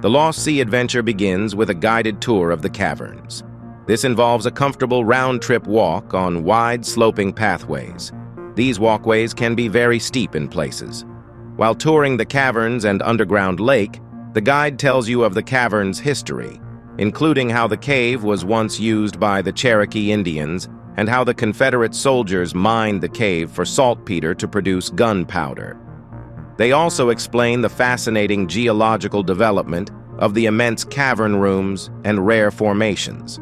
The Lost Sea adventure begins with a guided tour of the caverns. This involves a comfortable round-trip walk on wide, sloping pathways. These walkways can be very steep in places. While touring the caverns and underground lake, the guide tells you of the cavern's history, including how the cave was once used by the Cherokee Indians and how the Confederate soldiers mined the cave for saltpeter to produce gunpowder. They also explain the fascinating geological development of the immense cavern rooms and rare formations.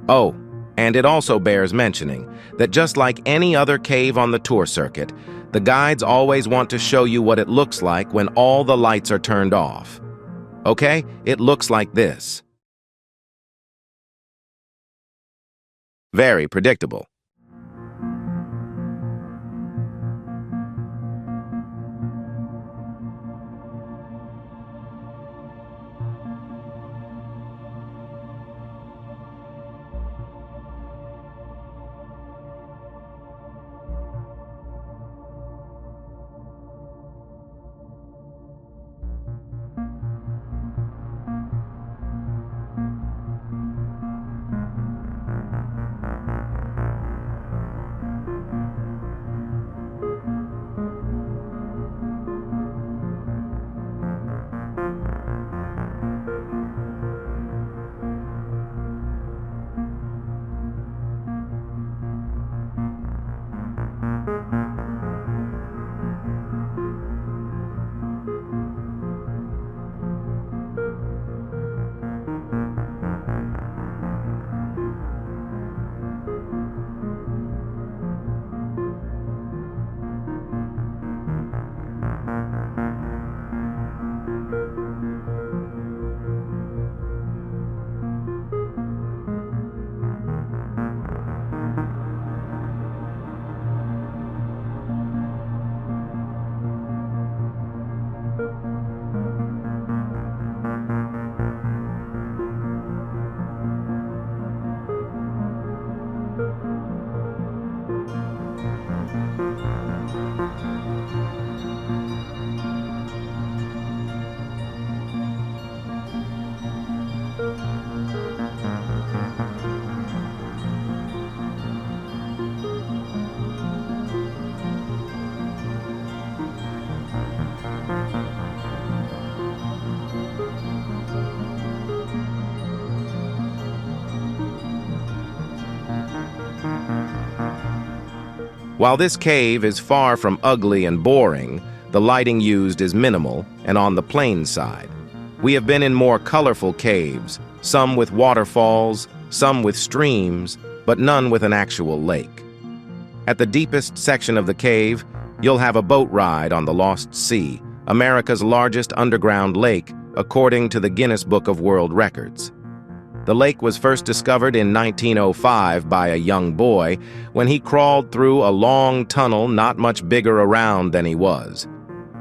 Oh, and it also bears mentioning that just like any other cave on the tour circuit, the guides always want to show you what it looks like when all the lights are turned off. Okay, it looks like this. Very predictable. While this cave is far from ugly and boring, the lighting used is minimal and on the plain side. We have been in more colorful caves, some with waterfalls, some with streams, but none with an actual lake. At the deepest section of the cave, you'll have a boat ride on the Lost Sea, America's largest underground lake, according to the Guinness Book of World Records. The lake was first discovered in 1905 by a young boy when he crawled through a long tunnel not much bigger around than he was.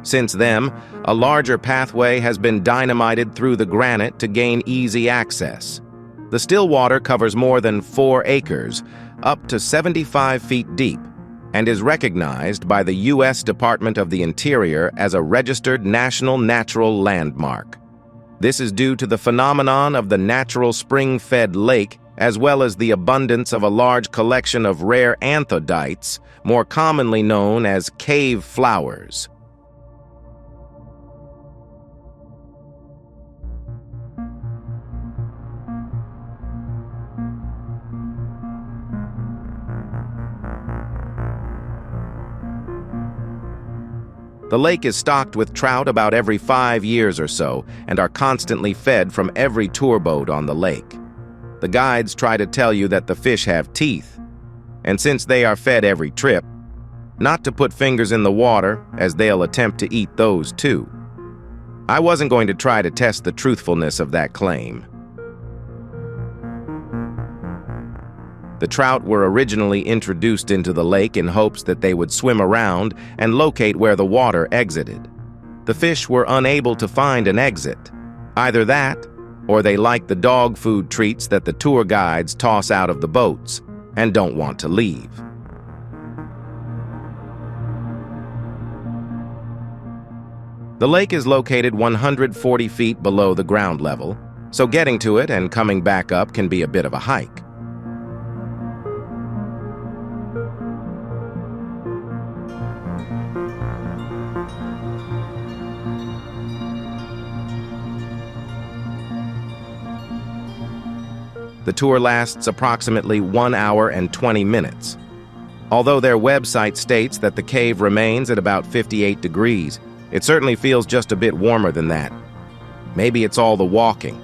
Since then, a larger pathway has been dynamited through the granite to gain easy access. The still water covers more than 4 acres, up to 75 feet deep, and is recognized by the U.S. Department of the Interior as a registered National Natural Landmark. This is due to the phenomenon of the natural spring-fed lake, as well as the abundance of a large collection of rare anthodites, more commonly known as cave flowers. The lake is stocked with trout about every 5 years or so and are constantly fed from every tour boat on the lake. The guides try to tell you that the fish have teeth, and since they are fed every trip, not to put fingers in the water as they'll attempt to eat those too. I wasn't going to try to test the truthfulness of that claim. The trout were originally introduced into the lake in hopes that they would swim around and locate where the water exited. The fish were unable to find an exit. Either that, or they like the dog food treats that the tour guides toss out of the boats and don't want to leave. The lake is located 140 feet below the ground level, so getting to it and coming back up can be a bit of a hike. The tour lasts approximately 1 hour and 20 minutes. Although their website states that the cave remains at about 58 degrees, it certainly feels just a bit warmer than that. Maybe it's all the walking.